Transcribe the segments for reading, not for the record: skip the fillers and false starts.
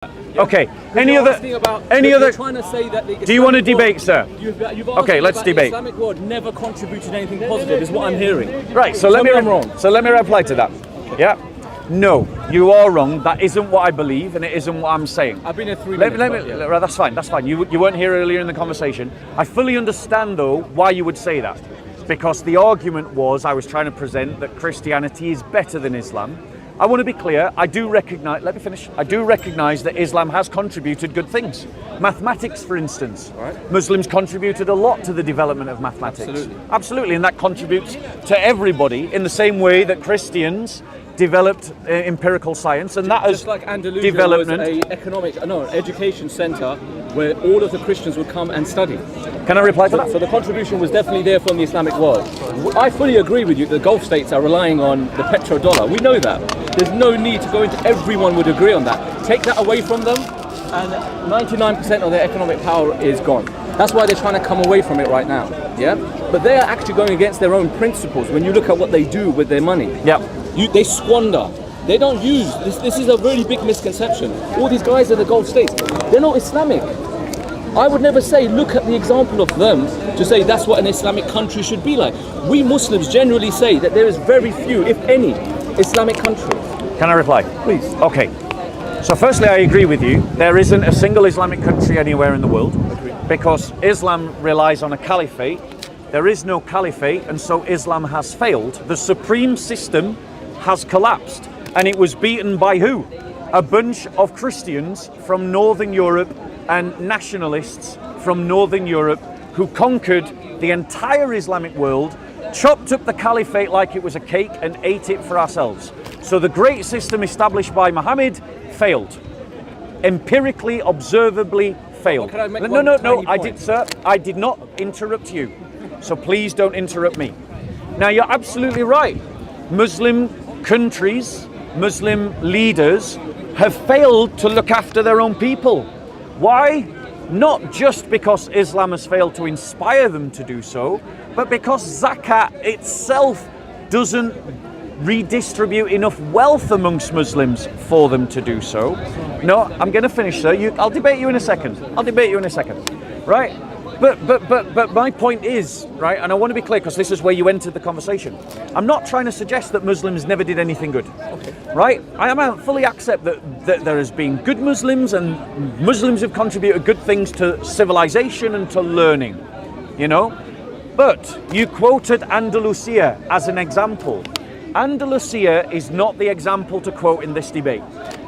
Okay. Any other? Trying to say that do you want to debate, sir? Okay, let's debate. The Islamic world never contributed anything positive, is what I'm hearing. Right. So let me reply to that. Yeah. No, you are wrong. That isn't what I believe, and it isn't what I'm saying. I've been here 3 minutes. Right, that's fine. That's fine. You weren't here earlier in the conversation. I fully understand, though, why you would say that, because the argument was I was trying to present that Christianity is better than Islam. I want to be clear, I do recognize, let me finish, I do recognize that Islam has contributed good things. Mathematics, for instance. Right. Muslims contributed a lot to the development of mathematics. Absolutely, and that contributes to everybody in the same way that Christians developed empirical science, and that just like Andalusia was an education center where all of the Christians would come and study. Can I reply to that? So the contribution was definitely there from the Islamic world. I fully agree with you. The Gulf states are relying on the petrodollar. We know that. There's no need to go into. Everyone would agree on that. Take that away from them, and 99% of their economic power is gone. That's why they're trying to come away from it right now. Yeah, but they are actually going against their own principles. When you look at what they do with their money. Yeah. They squander. They don't use this. This is a really big misconception. All these guys in the Gulf states, they're not Islamic. I would never say, look at the example of them to say that's what an Islamic country should be like. We Muslims generally say that there is very few, if any, Islamic countries. Can I reply? Please. Okay. So firstly, I agree with you. There isn't a single Islamic country anywhere in the world because Islam relies on a caliphate. There is no caliphate, and so Islam has failed. The supreme system has collapsed, and it was beaten by who? A bunch of Christians from Northern Europe and nationalists from Northern Europe who conquered the entire Islamic world, chopped up the caliphate like it was a cake and ate it for ourselves. So the great system established by Muhammad failed. Empirically, observably failed. No, I did not interrupt you. So please don't interrupt me. Now you're absolutely right. Muslim countries, Muslim leaders have failed to look after their own people. Why? Not just because Islam has failed to inspire them to do so, but because zakat itself doesn't redistribute enough wealth amongst Muslims for them to do so. No, I'm going to finish, sir. I'll debate you in a second. Right? But my point is, right, and I want to be clear because this is where you entered the conversation. I'm not trying to suggest that Muslims never did anything good, right? I fully accept that there has been good Muslims and Muslims have contributed good things to civilization and to learning, you know? But you quoted Andalusia as an example. Andalusia is not the example to quote in this debate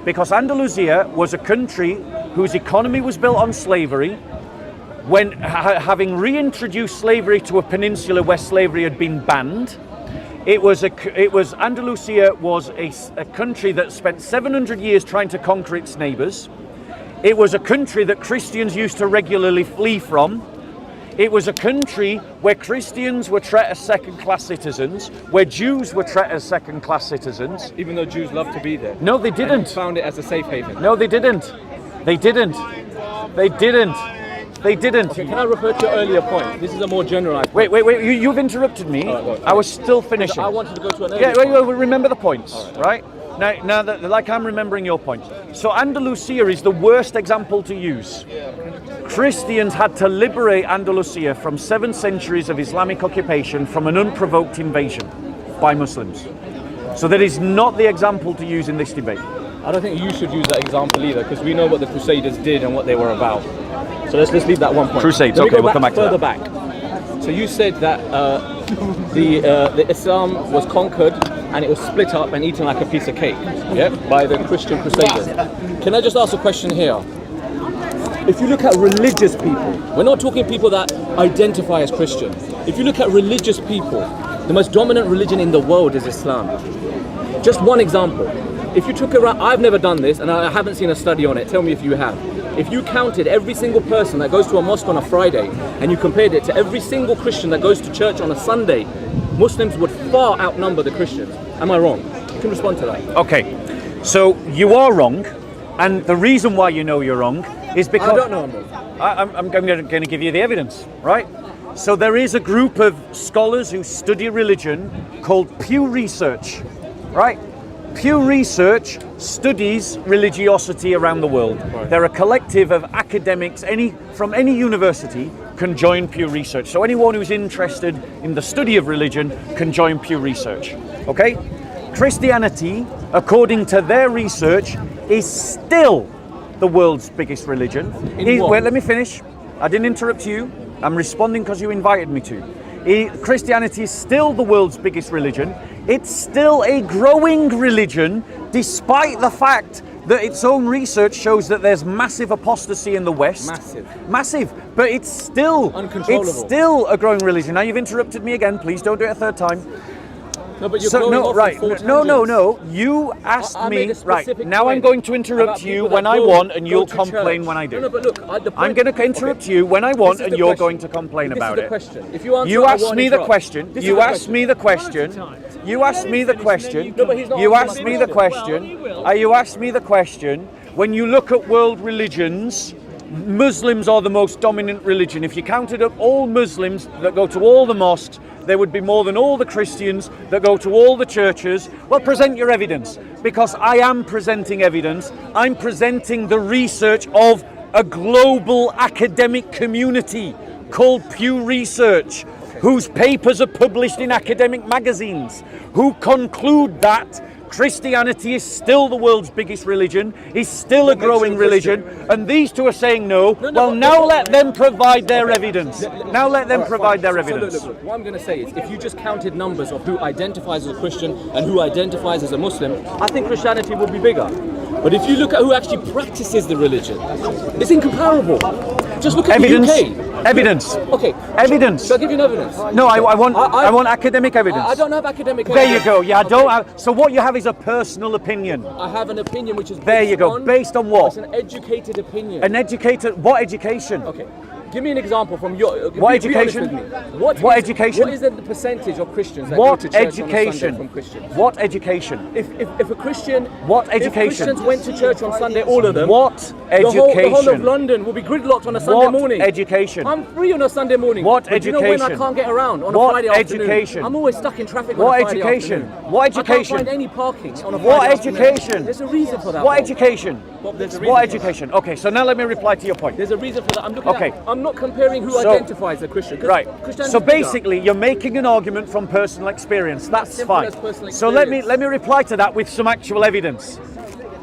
because Andalusia was a country whose economy was built on slavery. When having reintroduced slavery to a peninsula where slavery had been banned, Andalusia was a country that spent 700 years trying to conquer its neighbors. It was a country that Christians used to regularly flee from. It was a country where Christians were treated as second-class citizens, where Jews were treated as second-class citizens. Even though Jews love to be there. No, they didn't. And found it as a safe haven. No, they didn't. They didn't. Okay, can I refer to your earlier point? This is a more generalized point. Wait. You've interrupted me. I was still finishing. I wanted to go to an earlier point. Remember the points, right? Now that, like, I'm remembering your points. So Andalusia is the worst example to use. Christians had to liberate Andalusia from 7 centuries of Islamic occupation from an unprovoked invasion by Muslims. So that is not the example to use in this debate. I don't think you should use that example either, because we know what the Crusaders did and what they were about. So let's leave that one point. Crusades, okay, we'll come back to that. Further back. So you said that the Islam was conquered and it was split up and eaten like a piece of cake, yeah, by the Christian Crusaders. Can I just ask a question here? If you look at religious people, we're not talking people that identify as Christian. If you look at religious people, the most dominant religion in the world is Islam. Just one example. If you took around, I've never done this and I haven't seen a study on it, tell me if you have. If you counted every single person that goes to a mosque on a Friday and you compared it to every single Christian that goes to church on a Sunday, Muslims would far outnumber the Christians. Am I wrong? You can respond to that. Okay, so you are wrong, and the reason why you know you're wrong is because... I don't know I'm wrong. I'm going to give you the evidence, right? So there is a group of scholars who study religion called Pew Research, right? Pew Research studies religiosity around the world. They're a collective of academics, from any university can join Pew Research. So anyone who's interested in the study of religion can join Pew Research. Okay? Christianity, according to their research, is still the world's biggest religion. Wait, let me finish. I didn't interrupt you. I'm responding because you invited me to. Christianity is still the world's biggest religion. It's still a growing religion, despite the fact that its own research shows that there's massive apostasy in the West. Massive. But it's still uncontrollable. It's still a growing religion. Now you've interrupted me again. Please don't do it a third time. No, but you're No. You asked me. Right. Now I'm going to interrupt you when I want, and you'll complain when I do. No, but look, I'm going to interrupt you when I want, and you're going to complain about it. If you answer, you asked me the question. You asked me the question. You asked me the question. You asked me the question. You asked me the question. When you look at world religions, Muslims are the most dominant religion. If you counted up all Muslims that go to all the mosques, there would be more than all the Christians that go to all the churches. Well, present your evidence, because I am presenting evidence. I'm presenting the research of a global academic community called Pew Research, whose papers are published in academic magazines, who conclude that Christianity is still the world's biggest religion, is still a growing religion, and these two are saying no. Well, now let them provide their evidence. Now let them provide their evidence. So look, what I'm going to say is, if you just counted numbers of who identifies as a Christian and who identifies as a Muslim, I think Christianity would be bigger. But if you look at who actually practices the religion, it's incomparable. Just look at evidence. the UK. Evidence. Okay. Evidence. Shall I give you an evidence? No, I want academic evidence. I don't have academic evidence. There you go. Yeah, I don't have. So what you have is a personal opinion. I have an opinion which is there you go. Based on what? It's an educated opinion. An educated. What education? Okay. Give me an example from your. What education? What education? What is the percentage of Christians that go to church on a Sunday from Christians? What education? If a Christian. What education? If Christians went to church on Sunday, all of them. What education? The whole of London will be gridlocked on a Sunday morning. What education? I'm free on a Sunday morning. What but education? You know when I can't get around on a Friday afternoon? Education? I'm always stuck in traffic on a Friday afternoon. What education? I can't find any parking on a Friday What afternoon. education? There's a reason for that. What education? Bob, what education? Okay, so now let me reply to your point. There's a reason for that. I'm looking at, I'm not comparing who identifies as a Christian. Right. So basically, you're making an argument from personal experience. That's fine. So let me reply to that with some actual evidence.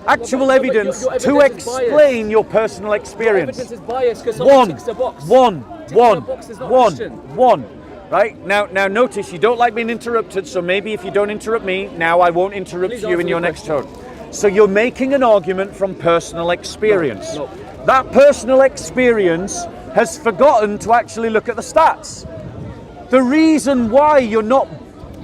Actual evidence to explain your personal experience. Evidence is biased because someone ticks a box. One. Right? Now notice you don't like being interrupted, so maybe if you don't interrupt me, now I won't interrupt you in your next turn. So you're making an argument from personal experience. No. That personal experience has forgotten to actually look at the stats. The reason why you're not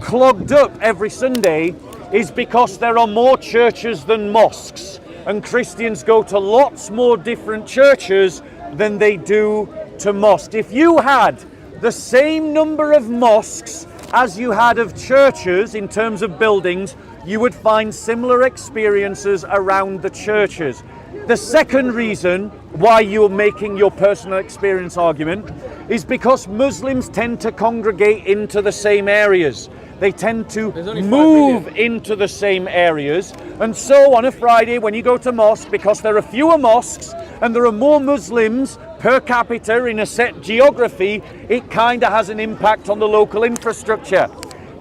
clogged up every Sunday is because there are more churches than mosques, and Christians go to lots more different churches than they do to mosques. If you had the same number of mosques as you had of churches in terms of buildings, you would find similar experiences around the churches. The second reason why you're making your personal experience argument is because Muslims tend to congregate into the same areas. They tend to move into the same areas. And so on a Friday when you go to mosque, because there are fewer mosques and there are more Muslims per capita in a set geography, it kind of has an impact on the local infrastructure.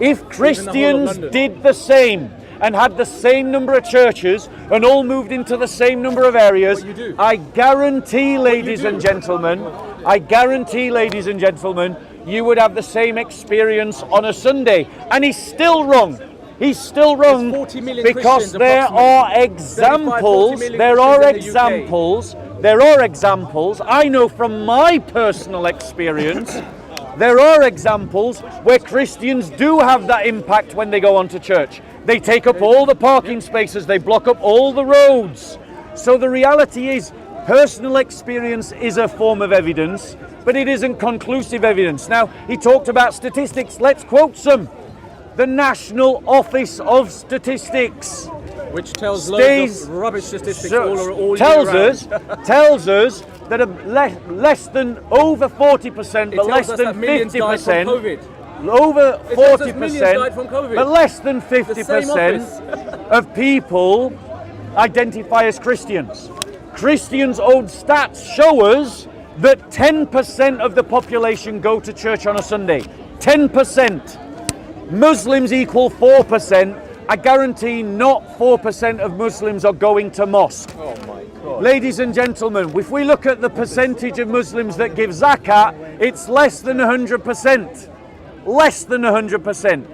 If Christians did the same and had the same number of churches and all moved into the same number of areas, I guarantee, ladies and gentlemen, you would have the same experience on a Sunday. And he's still wrong. He's still wrong because there are examples. I know from my personal experience. There are examples where Christians do have that impact when they go onto church. They take up all the parking spaces, they block up all the roads. So the reality is, personal experience is a form of evidence, but it isn't conclusive evidence. Now, he talked about statistics. Let's quote some. The National Office of Statistics, which tells loads of rubbish statistics all tells us that less than over 40%, but less than 50%. over It says there's millions 40%, died from COVID. but less than The same 50% office. of people identify as Christians. Christians' own stats show us that 10% of the population go to church on a Sunday. 10%. Muslims equal 4%. I guarantee not 4% of Muslims are going to mosque. Oh my God. Ladies and gentlemen, if we look at the percentage of Muslims that give zakat, it's less than 100%. Less than 100%.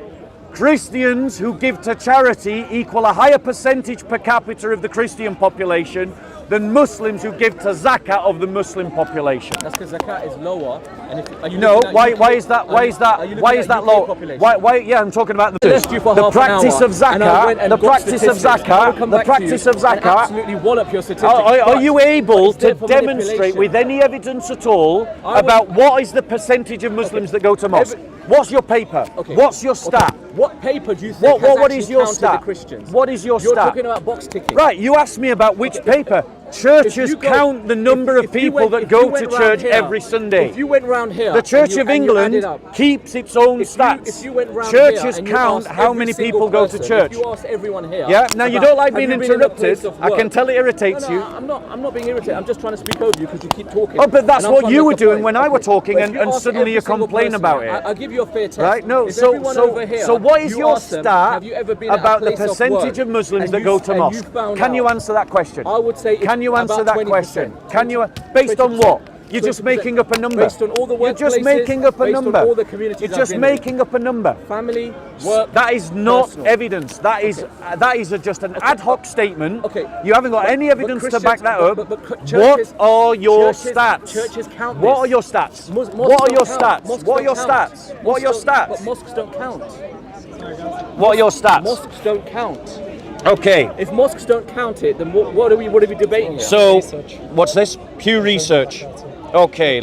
Christians who give to charity equal a higher percentage per capita of the Christian population than Muslims who give to zakat of the Muslim population. That's because zakat is lower. And if, are you No, looking at why UK is that? are Why you- is that? are you looking Why at is that UK low? population? Why? Yeah, I'm talking about I left you for the half an practice hour, of and I went zakat. and The got practice of statistics. I will zakat. come The back to practice you of and zakat. absolutely wallop your statistics. Are But you able it's there to for demonstrate manipulation. with any evidence at all I would- about what is the percentage of Muslims that go to mosque? What's your paper? Okay. What's your stat? What paper do you think What has is your actually counted stat? the Christians? What is your You're stat? talking about box ticking. Right, you asked me about which Okay. paper. If Churches you go- count the number of if you people went- that if you go went to round church here- every Sunday. If you went round here, The Church of and you added England up, keeps its own if stats. you went round Churches here and you count asked how every many single people go to person, church. If you asked everyone here, Yeah, now you about, don't like have being you been in a interrupted. place of I can work? tell it irritates No, you. I'm not being irritated. I'm just trying to speak over you because you keep talking. Oh, but that's And I'm what trying to you make were a doing point. when I were talking, But if and you ask suddenly every you single complain person, about it. I'll give you a fair test. Right? No, If so everyone over here, what is you your ask them, stat have you ever been at a about the place of percentage work of Muslims and that you- go to and you mosque? found Can you out? answer that question? I would say Can you answer about that 20%. question? Can you? Based on 20%. what? You're just 20%. making up a number. Based on all the You're just workplaces, making up a based on number. all the communities You're I've just been in. making up a number. Family, work. That is not personal. evidence. That is just an ad hoc statement. Okay. You haven't got any But evidence to Christians- back that up. but What churches- are your churches- stats? churches count What this. are your stats? Mosques What are don't your count. stats? Mosques What are don't your count. stats? What are your Mosques don't- stats? But mosques don't count. What are your stats? Mosques don't count. Okay. If mosques don't count it, then what are we debating here? So, what's this? Pew Research. Okay,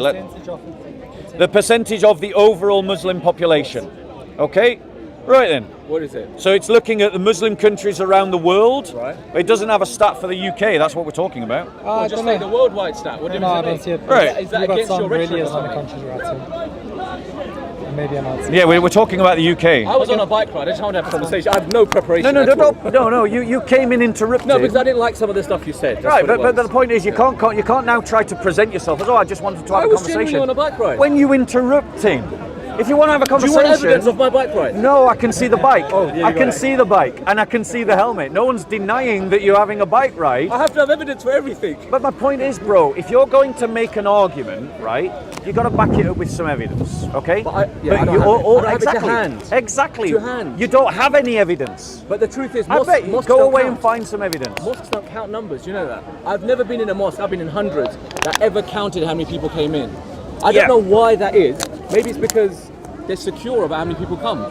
the percentage of the overall Muslim population. Okay, right then. What is it? So it's looking at the Muslim countries around the world. Right. It doesn't have a stat for the UK. That's what we're talking about. Well, just like the worldwide stat. What No, I difference don't see does it it. make? Right. Is that You've got against some your really rhetoric or Islamic something? countries you're at. Maybe I'm not. Yeah, we're talking about the UK. I was on a bike ride. I just wanted to have a conversation. I have no preparation. No, at all. no. You came in interrupted. No, because I didn't like some of the stuff you said. That's Right, what it but the was. point is, you can't now try to present yourself as, oh, I just wanted to have I a was conversation. genuinely on a bike ride. When you interrupting, if you want to have a Do you conversation, want evidence of my bike ride? no, I can see the bike. Oh, yeah, you I got can it. see the bike, and I can see the helmet. No one's denying that you're having a bike ride. I have to have evidence for everything. But my point is, bro, if you're going to make an argument, right, you got to back it up with some evidence, okay? But I don't have it. I don't have it to exactly, hand. exactly. To hand. You don't have any evidence. But the truth is, I mosques, bet you mosques go don't away count. and find some evidence. Mosques don't count numbers, you know that? I've never been in a mosque, I've been in hundreds, that ever counted how many people came in. I Yeah. don't know why that is. Maybe it's because they're secure about how many people come.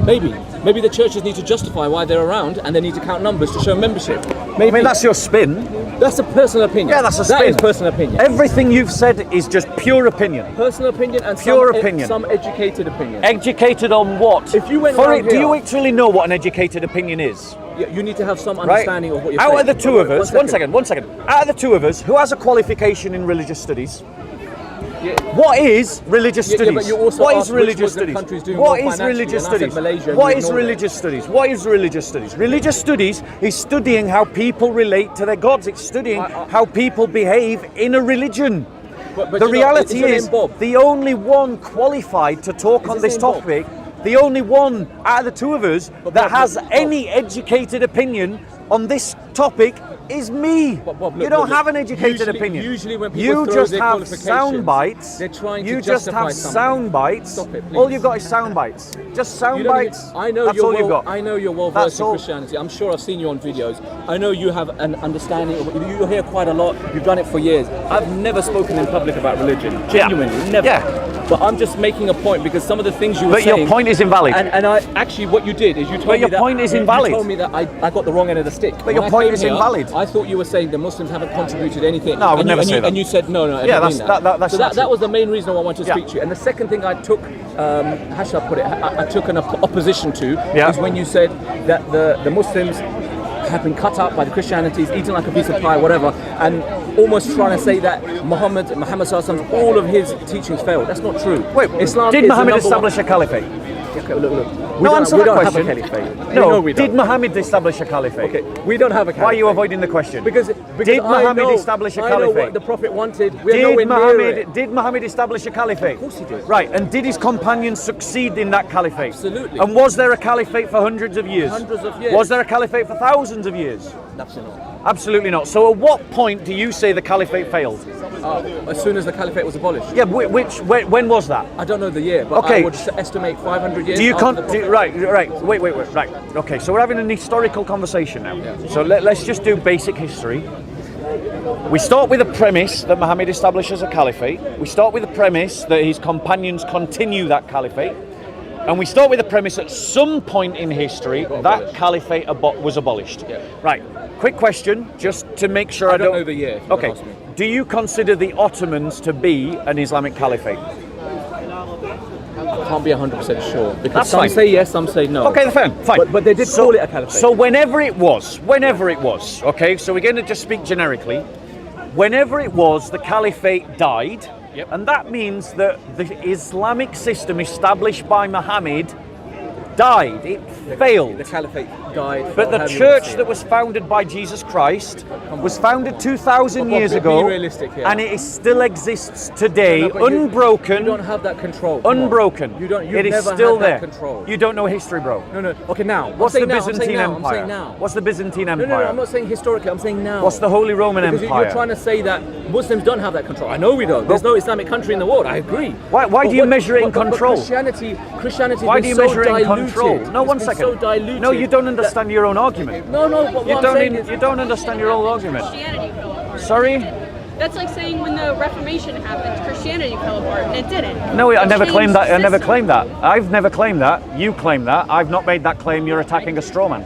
Maybe. Maybe the churches need to justify why they're around and they need to count numbers to show membership. Maybe. I mean, that's your spin. That's a personal opinion. Yeah, that's a spin. That is personal opinion. Everything you've said is just pure opinion. Personal opinion and Pure some, opinion. some educated opinion. Educated on what? If you went For round it, do here- you actually know what an educated opinion is? You need to have some Right? understanding of what you're Out saying. of the two of us, one second. second. Out of the two of us, who has a qualification in religious studies? Yeah. What is religious Yeah, studies? but you also What asked is which religious Muslim studies? countries doing What more is financially, religious and I said studies? Malaysia, and What you is ignored it. religious studies? What is religious studies? Religious studies is studying how people relate to their gods. It's studying how people behave in a religion. But The you know, reality your is, name Bob? the only one qualified to talk Is on his this name Bob? topic, the only one out of the two of us that Bob, has Bob. any educated opinion on this topic is me. But Bob, You look, don't look, have an educated usually- opinion. usually when people you throw just their have qualifications, sound bites. they're trying to you just justify have something. sound bites. Stop it, All please. you've got is sound bites. Just sound You don't even- bites. I know That's you're all you've well, got. I know you're well That's versed in all. Christianity. I'm sure I've seen you on videos. I know you have an understanding of you're here quite a lot. You've done it for years. I've never spoken in public about religion. Genuinely, never. Yeah. But I'm just making a point because some of the things you were But saying. your point is invalid. And I actually, what you did is you told But me your that point is you invalid. told me that I got the wrong end of the stick. But When your I point came is here, invalid. I thought you were saying the Muslims haven't contributed anything. No, I would And never you, say that. And you said no, I Yeah, don't mean that's so not that true. was the main reason I wanted to Yeah. speak to you. And the second thing I took, how shall I put it? I took an opposition to Yeah. is when you said that the Muslims have been cut up by the Christianities, eaten like a piece of pie, whatever, and almost trying to say that Muhammad Sallallahu all of his teachings failed. That's not true. Wait, Islam did is the Muhammad number establish one. a caliphate? Okay, look. No, answer we that don't question. have a caliphate. No, we did don't. Muhammad establish a caliphate? Okay, we don't have a caliphate. Why are you avoiding the question? Because did Muhammad I know, establish a I know caliphate? what the Prophet wanted. We're nowhere near it. Did Muhammad establish a caliphate? Of course he did. Right, and did his companions succeed in that caliphate? Absolutely. And was there a caliphate for hundreds of years? Hundreds of years. Was there a caliphate for thousands of years? Absolutely not. Absolutely not. So at what point do you say the caliphate failed? As soon as the caliphate was abolished. Yeah, when was that? I don't know the year, but Okay. I would estimate 500 years. Do you after the Prophet. right. Okay, so we're having an historical conversation now. So let's just do basic history. We start with the premise that Muhammad establishes a caliphate. We start with the premise that his companions continue that caliphate. And we start with the premise at some point in history that caliphate was abolished. Yeah. Right. Quick question, just to make sure I don't know the year. If you Okay. ask me. Do you consider the Ottomans to be an Islamic caliphate? I can't be 100% sure because That's some fine. say yes, some say no. Okay, fine. But they did call it a caliphate. So whenever it was, okay, so we're going to just speak generically. Whenever it was, the caliphate died, Yep. and that means that the Islamic system established by Muhammad died. It failed. the caliphate died. But the church that was founded by Jesus Christ was founded 2,000 years Be ago, realistic here. and it still exists today, No, but you unbroken. don't have that control. Come on. Unbroken. You don't. You've It is never still had there. that control. You don't know history, bro. No. Okay, now. What's the I'm saying Byzantine now, Empire? I'm saying now. What's the Byzantine Empire? No. I'm not saying historically. I'm saying now. What's the Holy Roman Because Empire? you're trying to say that Muslims don't have that control. I know we don't. There's no Islamic country in the world. I agree. Why But do you measure it in control? Christianity. Why do you measure it in diluted. control? No, It's one been second. So diluted No, you don't understand your own argument. No. But You what I'm saying is, you don't understand your own argument. Christianity fell apart. Sorry? That's like saying when the Reformation happened, Christianity fell apart, and it didn't. No, I It never changed claimed that. the I never system. claimed that. I've never claimed that. You claim that. I've not made that claim. You're attacking a straw man.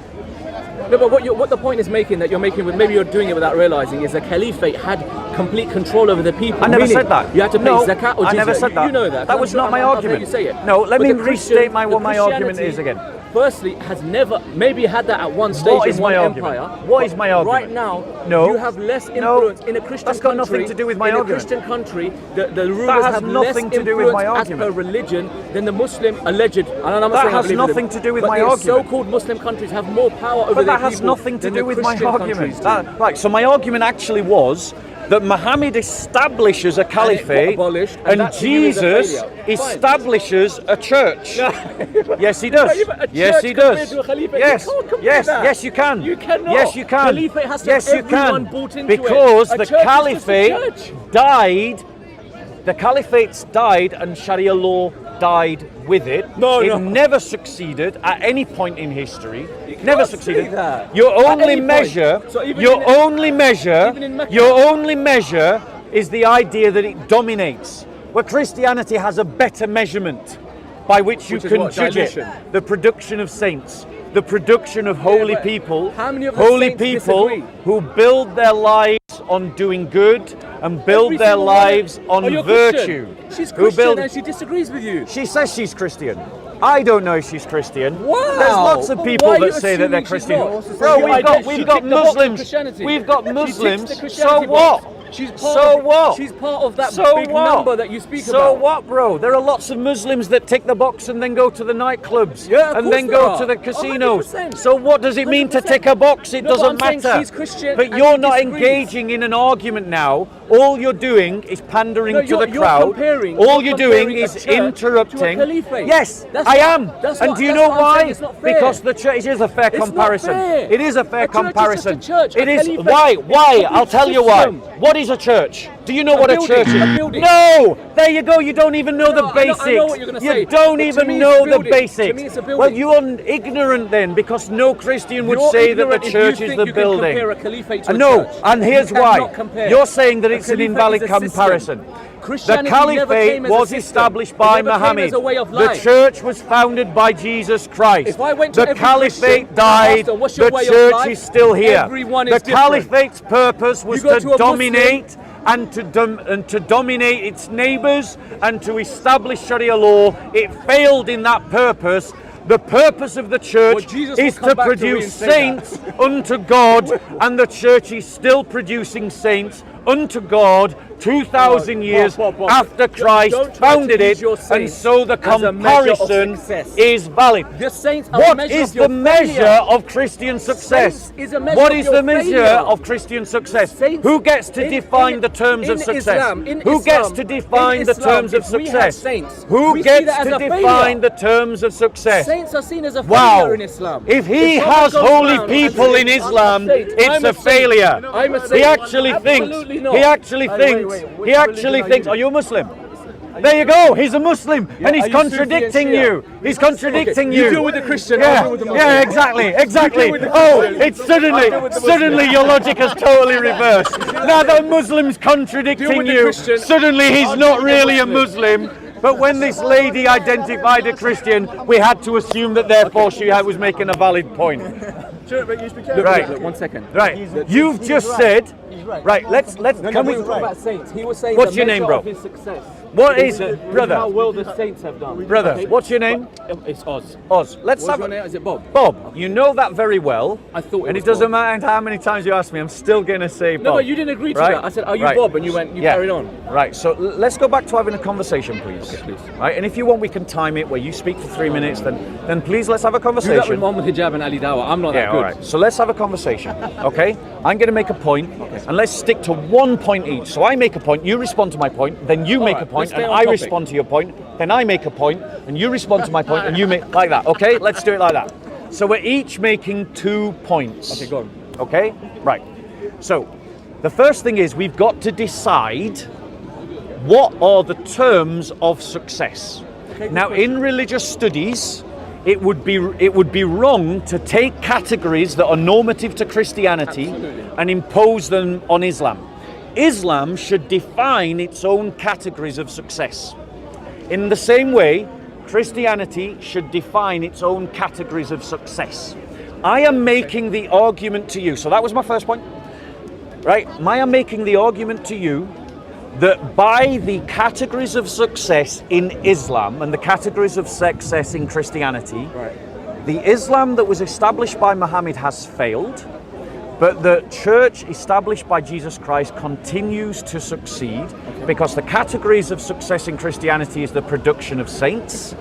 no, but what the point is making that you're making with maybe you're doing it without realizing is the caliphate had complete control over the people. I never meaning said that. You had to pay No, zakat or jizya. I never said that. You know that. That was not my I've heard argument. You say it. No, let But me the restate the what my argument Christianity, is again. Firstly, has never maybe had that at one stage What in is one my empire. argument? What is my argument? Right now, No. you have less No. influence in a Christian That's got country. nothing to do with my in argument. a Christian country, the rulers has have nothing less to do with my influence as argument. per religion than the Muslim alleged. And I'm not That saying I has believe in them, nothing to do with but my the argument. So-called Muslim countries have more power over But their that has people nothing to than do the with my Christian argument. countries do. Right, so my argument actually was that Muhammad establishes a caliphate abolished, and and that to you is a Jesus failure. Fine. establishes a church. Yes, he does. But even a Yes, church he compared does. to a caliphate, Yes, you can't compare yes, that. yes, you can. You cannot. Yes, you can. Caliphate has to have yes, you everyone can. bought into it. Because A the church is just a caliphate church. died. The caliphates died, and Sharia law died with it. No, it no. never succeeded at any point in history. Never can't say succeeded. that. Your At only any point. measure. So even Your in- only measure. even in Mecca. Your only measure is the idea that it dominates. Where Christianity has a better measurement by which you Which is can what? judge Dilution. it. The production of saints. The production of holy but people. how many of the holy saints people disagree? who build their lives on doing good and build Every their single one. lives on Oh, you're virtue. Christian. She's Who Christian build and she disagrees with you. She says she's Christian. I don't know if she's Christian. Wow. There's lots of Well, people why are that you say that they're assuming she's Christian. not? Bro, She we've got ticked the box of Muslims. Christianity. We've got She ticks Muslims. the So Christianity what? box. She's part So of, what? She's part of that So big what? number that you speak so about. what, bro? There are lots of Muslims that tick the box and then go to the nightclubs Yeah, of and course then there go are. to the casinos. 100%. So what does it mean to 100%. tick a box? It No, but doesn't I'm saying matter. she's Christian But and you're she not disagrees. engaging in an argument now. All you're doing is pandering No, to you're- the you're crowd. comparing- All you're you're doing comparing a is church to a interrupting. caliphate. Yes, That's I what- am. that's And what- do you that's know what I'm why? saying, it's not fair. Because the church is a fair It's not comparison. fair. It is a fair A church is just a comparison. church. A It is. caliphate Why? is Why? a I'll tell you why. system. What is a church? Do you know what building, a church is? a building. No! There you go. You don't even know the No, basics. I know what you're gonna say, You don't but to even me it's know a the building. basics. To me it's a building. Well, you're ignorant then, because no Christian would You're say that the ignorant if church you is think the you can building. compare a caliphate to a No, church. and here's You why. cannot compare. You're saying that A it's an caliphate invalid is a system. comparison. The Christianity never caliphate came as a was system. established It by never came Muhammad. as a way of The life. church was founded by Jesus Christ. If I went to the every caliphate Christian and died. asked them, "What's your The way of church life?" is still here. Everyone the is different. caliphate's purpose was You go to to a Muslim- dominate and to dominate its neighbours and to establish Sharia law. It failed in that purpose. The purpose of the church Well, Jesus is will come to back to produce reinstate saints unto God, and the church is still producing saints unto God 2,000 years Bob. after Christ Don't try to founded use it, your and saints so the as a measure of comparison success. is valid. The saints are a What measure is of your the measure failure. of Christian success? Saints is a measure What of is your the measure failure. of Christian success? Saints- Who gets to in- define in- the terms of in success? Islam- in Who gets Islam- to define in the Islam, terms of if we have success? saints, Who we see gets that as to a define failure. the terms of success? Saints are seen as a Wow. failure in Islam. If he someone has goes holy around and people says, in "I'm a Islam, saint, it's I'm a saint, failure. I'm a He saint." actually thinks. Absolutely not. He actually thinks. Which He actually religion thinks. Are you a Muslim? There you go. He's a Muslim, and he's are you Sufi and contradicting Shia? you. He's contradicting Okay, you. you deal with the Christian, I'll Yeah, deal with the Muslim. yeah, exactly. with the Oh, Christian, it's suddenly your logic has totally reversed. Now the Muslim's Deal contradicting with the you. Christian, Suddenly he's I'll not deal with the really a Muslim. Muslim. But when this lady identified a Christian, we had to assume that therefore she was making a valid point. Sure, but you speak carefully. Right. Look, 1 second. Right. You've just said. Right. Let's. Can we? About saints. He was saying What's the your name, measure bro? of his success. What is How brother? well the saints have done. Brother, what's your name? It's Oz. Oz. Let's What's have your a name? Is it Bob? Bob. You know that very well. I thought it and was it doesn't Bob. matter how many times you ask me. I'm still gonna say Bob. No, but you didn't agree to Right? that. I said, "Are you Right. Bob?" And you went. You carried on. Right. So let's go back to having a conversation, please. Okay, please. Right. And if you want, we can time it where you speak for 3 minutes. Then please let's have a Do that with conversation. Mohammed Hijab and Ali Dawah. I'm not Yeah. that good. All right. So let's have a conversation. Okay. I'm going to make a point, and let's stick to one point each. So I make a point, you respond to my point, then you make right, a point, let's stay and on I topic. respond to your point. Then I make a point, and you respond to my point, and you make like that. Okay. Let's do it like that. So we're each making 2 points. Okay, go on. Okay? Right. So, the first thing is we've got to decide what are the terms of success. Now, in religious studies, it would be wrong to take categories that are normative to Christianity and impose them on Islam. Islam should define its own categories of success. In the same way, Christianity should define its own categories of success. I am making the argument to you, so that was my first point, right? I am making the argument to you that by the categories of success in Islam and the categories of success in Christianity, the Islam that was established by Muhammad has failed, but the church established by Jesus Christ continues to succeed because the categories of success in Christianity is the production of saints,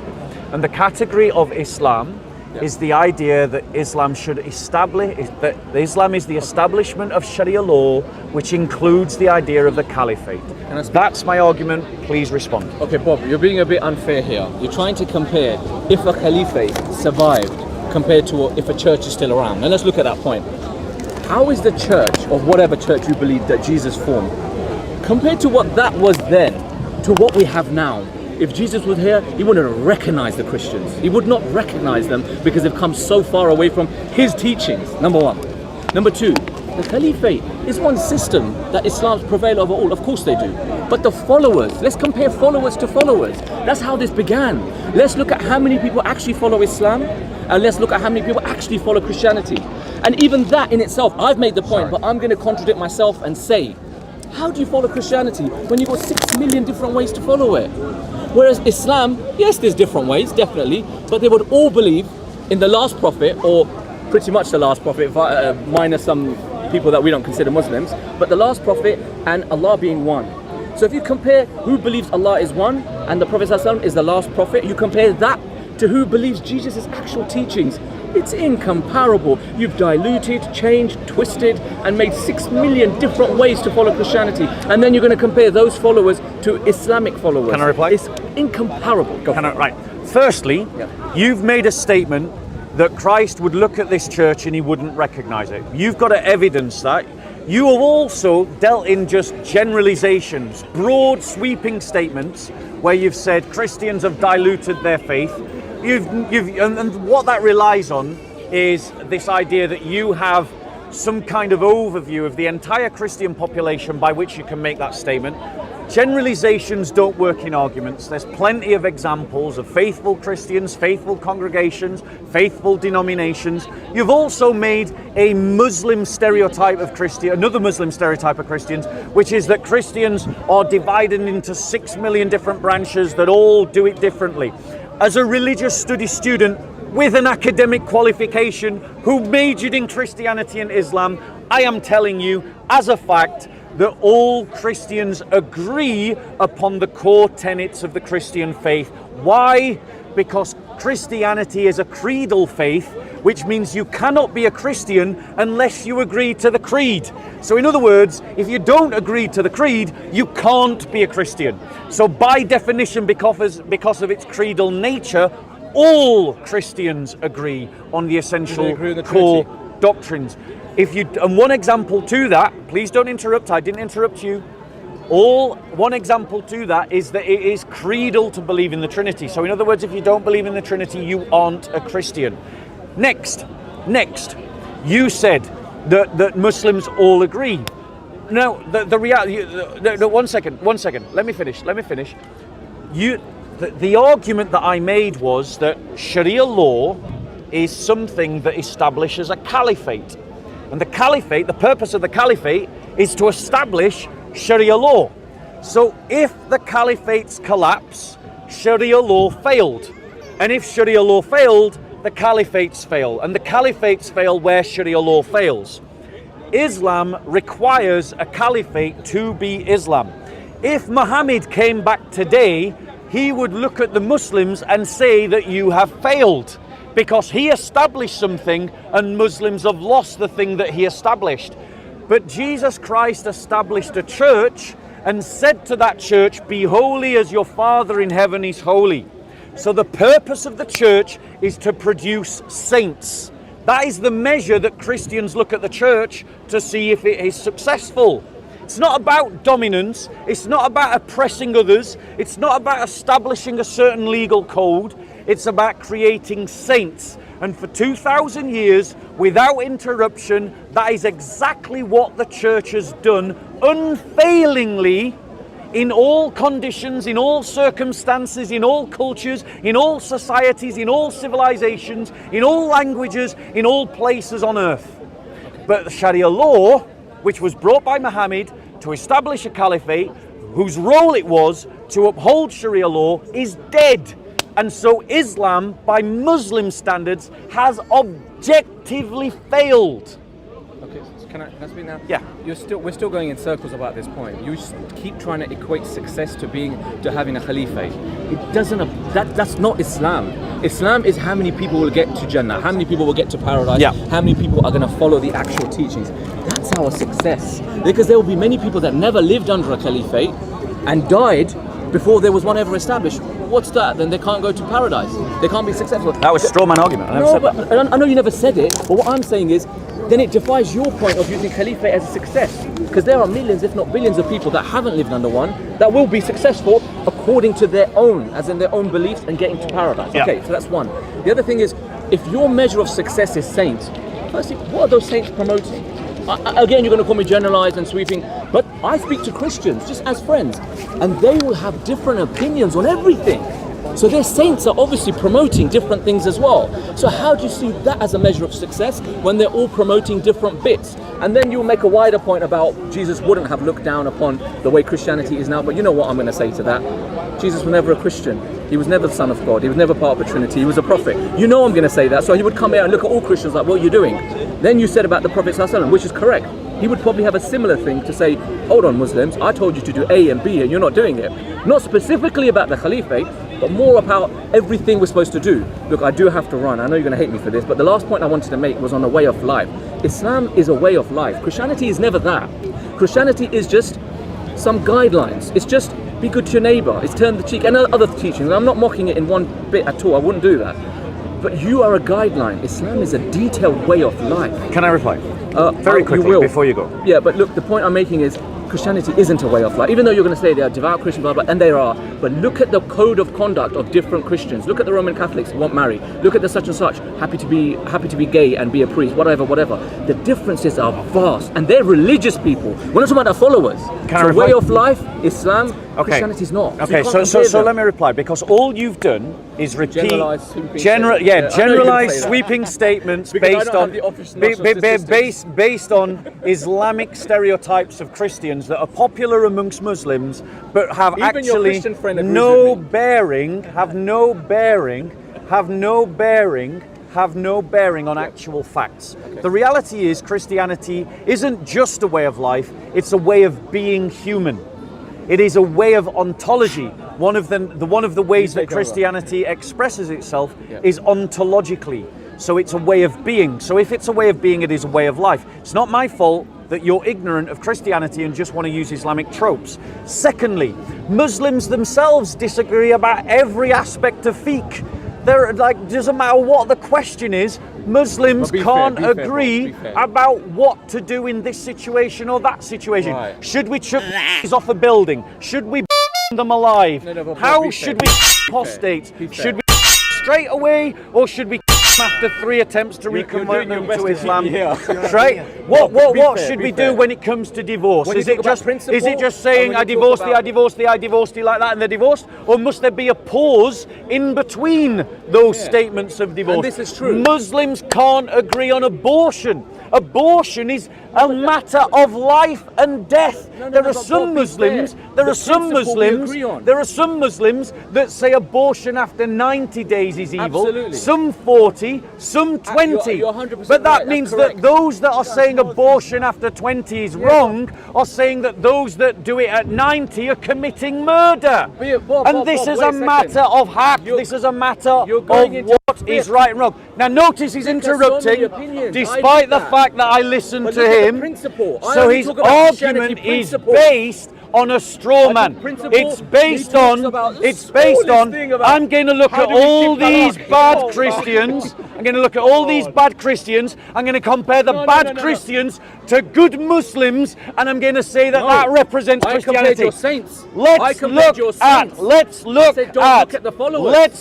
and the category of Islam is the idea that Islam should establish, that Islam is the establishment of Sharia law, which includes the idea of the caliphate. And That's my argument. Please respond. Okay, Bob, you're being a bit unfair here. You're trying to compare if a caliphate survived compared to if a church is still around. And let's look at that point. How is the church, or whatever church you believe that Jesus formed, compared to what that was then, to what we have now? If Jesus was here, he wouldn't recognize the Christians. He would not recognize them because they've come so far away from his teachings, number one. Number two, the caliphate is one system that Islam's prevail over all. Of course they do. But the followers, let's compare followers to followers. That's how this began. Let's look at how many people actually follow Islam, and let's look at how many people actually follow Christianity. And even that in itself, I've made the point, but I'm going to contradict myself and say, how do you follow Christianity when you've got 6 million different ways to follow it? Whereas Islam, yes, there's different ways, definitely, but they would all believe in the last prophet, or pretty much the last prophet, minus some people that we don't consider Muslims, but the last prophet and Allah being one. So if you compare who believes Allah is one and the Prophet ﷺ is the last prophet, you compare that to who believes Jesus' actual teachings, it's incomparable. You've diluted, changed, twisted, and made 6 million different ways to follow Christianity. And then you're going to compare those followers to Islamic followers. Can I reply? It's incomparable. Go. Right. Firstly, you've made a statement that Christ would look at this church and he wouldn't recognize it. You've got to evidence that. You have also dealt in just generalizations, broad sweeping statements where you've said Christians have diluted their faith. And what that relies on is this idea that you have some kind of overview of the entire Christian population by which you can make that statement. Generalizations don't work in arguments. There's plenty of examples of faithful Christians, faithful congregations, faithful denominations. You've also made a Muslim stereotype of another Muslim stereotype of Christians, which is that Christians are divided into 6 million different branches that all do it differently. As a religious studies student, with an academic qualification who majored in Christianity and Islam, I am telling you as a fact that all Christians agree upon the core tenets of the Christian faith. Why? Because Christianity is a creedal faith, which means you cannot be a Christian unless you agree to the creed. So in other words, if you don't agree to the creed, you can't be a Christian. So by definition, because of its creedal nature, all Christians agree on the essential core doctrines. And one example to that, please don't interrupt, I didn't interrupt you. One example to that is that it is creedal to believe in the Trinity. So in other words, if you don't believe in the Trinity, you aren't a Christian. Next, you said that Muslims all agree. No, the reality. One second. Let me finish. The argument that I made was that Sharia law is something that establishes a caliphate, and the purpose of the caliphate is to establish Sharia law. So if the caliphates collapse, Sharia law failed, and if Sharia law failed, the caliphates fail, and the caliphates fail where Sharia law fails. Islam requires a caliphate to be Islam. If Muhammad came back today, he would look at the Muslims and say that you have failed, because he established something and Muslims have lost the thing that he established. But Jesus Christ established a church and said to that church, be holy as your Father in heaven is holy. So the purpose of the church is to produce saints. That is the measure that Christians look at the church to see if it is successful. It's not about dominance. It's not about oppressing others. It's not about establishing a certain legal code. It's about creating saints. And for 2,000 years, without interruption, that is exactly what the church has done, unfailingly, in all conditions, in all circumstances, in all cultures, in all societies, in all civilizations, in all languages, in all places on earth. But the Sharia law, which was brought by Muhammad to establish a caliphate, whose role it was to uphold Sharia law, is dead. And so Islam, by Muslim standards, has objectively failed. Okay, can I speak now? Yeah. We're still going in circles about this point. You keep trying to equate success to having a caliphate. It doesn't. That's not Islam. Islam is how many people will get to Jannah, how many people will get to paradise, how many people are going to follow the actual teachings. That's our success. Because there will be many people that never lived under a caliphate and died before there was one ever established. What's that? Then they can't go to paradise. They can't be successful. That was a straw man argument. I know you never said it, but what I'm saying is, then it defies your point of using caliphate as a success. Because there are millions, if not billions, of people that haven't lived under one that will be successful according to their own, as in their own beliefs, and getting to paradise. Yeah. Okay, so that's one. The other thing is, if your measure of success is saints, firstly, what are those saints promoting? Again, you're going to call me generalized and sweeping, but I speak to Christians just as friends, and they will have different opinions on everything. So their saints are obviously promoting different things as well. So how do you see that as a measure of success when they're all promoting different bits? And then you'll make a wider point about Jesus wouldn't have looked down upon the way Christianity is now, but you know what I'm going to say to that? Jesus was never a Christian. He was never the Son of God. He was never part of the Trinity. He was a prophet. You know I'm going to say that. So he would come here and look at all Christians like, what are you doing? Then you said about the Prophet ﷺ, which is correct. He would probably have a similar thing to say, hold on Muslims, I told you to do A and B and you're not doing it. Not specifically about the Caliphate, but more about everything we're supposed to do. Look, I do have to run. I know you're going to hate me for this, but the last point I wanted to make was on a way of life. Islam is a way of life. Christianity is never that. Christianity is just some guidelines. It's just be good to your neighbor. It's turn the cheek and other teachings. I'm not mocking it in one bit at all. I wouldn't do that. But you are a guideline. Islam is a detailed way of life. Can I reply? Very quickly before you go. Yeah, but look, the point I'm making is Christianity isn't a way of life. Even though you're going to say they are devout Christians, blah, blah, and they are, but look at the code of conduct of different Christians. Look at the Roman Catholics, won't marry. Look at the such and such, happy to be gay and be a priest, whatever. The differences are vast, and they're religious people. We're not talking about their followers. So way of life, Islam, Christianity is not. Okay, so let me reply, because all you've done is repeat generalized sweeping statements based on Islamic stereotypes of Christians that are popular amongst Muslims, but have Even actually no bearing have no bearing on actual facts. The reality is Christianity isn't just a way of life, it's a way of being human. It is a way of ontology. One of the ways that Christianity expresses itself is ontologically. So it's a way of being. So if it's a way of being, it is a way of life. It's not my fault that you're ignorant of Christianity and just want to use Islamic tropes. Secondly, Muslims themselves disagree about every aspect of fiqh. They're like, doesn't matter what the question is, Muslims can't agree about what to do in this situation or that situation. Right. Should we chuck off a building? Should we them alive? How should we apostates? Should we straight away, or should we after 3 attempts to reconvert them to Islam? Right? What should we do when it comes to divorce? Is it just saying I divorced thee like that and they're divorced? Or must there be a pause in between those statements of divorce? And this is true. Muslims can't agree on abortion. Abortion is a matter of life and death. There are some Muslims that say abortion after 90 days is evil. Absolutely. Some 40, some 20. You're 100% but that right, means correct. that those that are saying abortion after 20 is wrong are saying that those that do it at 90 are committing murder. And this is a matter of hack. This is a matter of what is right and wrong. Now notice he's interrupting despite the fact that I listened to him. So his argument is based on a straw man. It's based on I'm going to look at all these bad Christians. I'm going to look at all these bad Christians. I'm going to compare the bad Christians to good Muslims, and I'm going to say that that represents Christianity. Your saints. Let's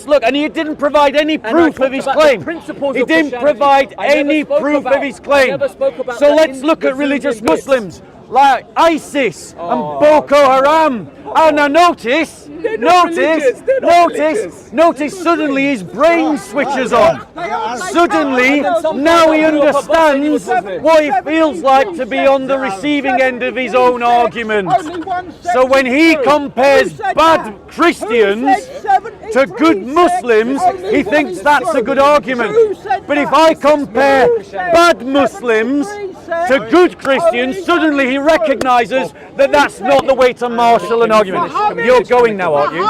look, and he didn't provide any proof of his claim. He didn't provide any proof of his claim. So let's look at religious Muslims like ISIS and Boko Haram. Oh, now notice, suddenly his brain switches on. Suddenly, now he understands what it feels like to be on the receiving end of his own argument. So when he compares bad Christians to good Muslims, he thinks that's a good argument. But if I compare bad Muslims to good Christians, suddenly he recognizes that that's not the way to marshal an argument. You're going now, aren't you?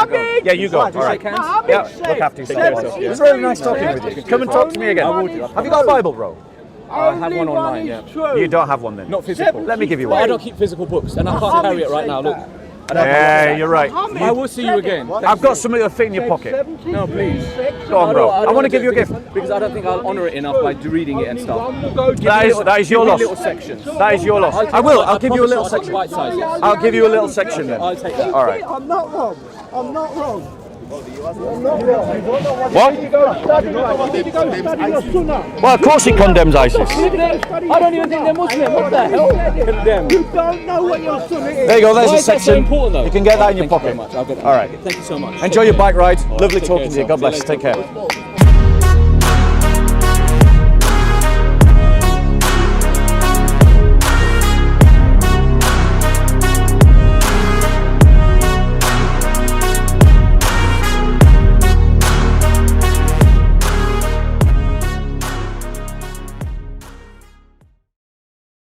Yeah, you go. All right. Yeah, look after yourself. It was really nice talking with you. Come and talk to me again. Have you got a Bible, bro? I have one online, yeah. You don't have one then? Not physical. Let me give you one. I don't keep physical books, and I can't carry it right now. Look. Yeah, you're right. I will see you again. I've got something to fit in your pocket. No, please. Go on, bro. I want to give you a gift. Because I don't think I'll honour it enough by reading it and stuff. That is your loss. Little sections. That is your loss. I will. I'll give you a little section. Bite sizes. I'll give you a little section then. I'll take that. All right. I'm not wrong. What? Well, of course he condemns ISIS. I don't even think they're Muslim. What the hell? Condemn. You don't know what your sunnah is. There you go. There's Why a is that so section. important, though? You can get that in your Thank you pocket. very much. I'll get that. All right. Thank you so much. Enjoy your bike ride. Lovely Take talking care to you. God yourself. bless. See you Take later. care.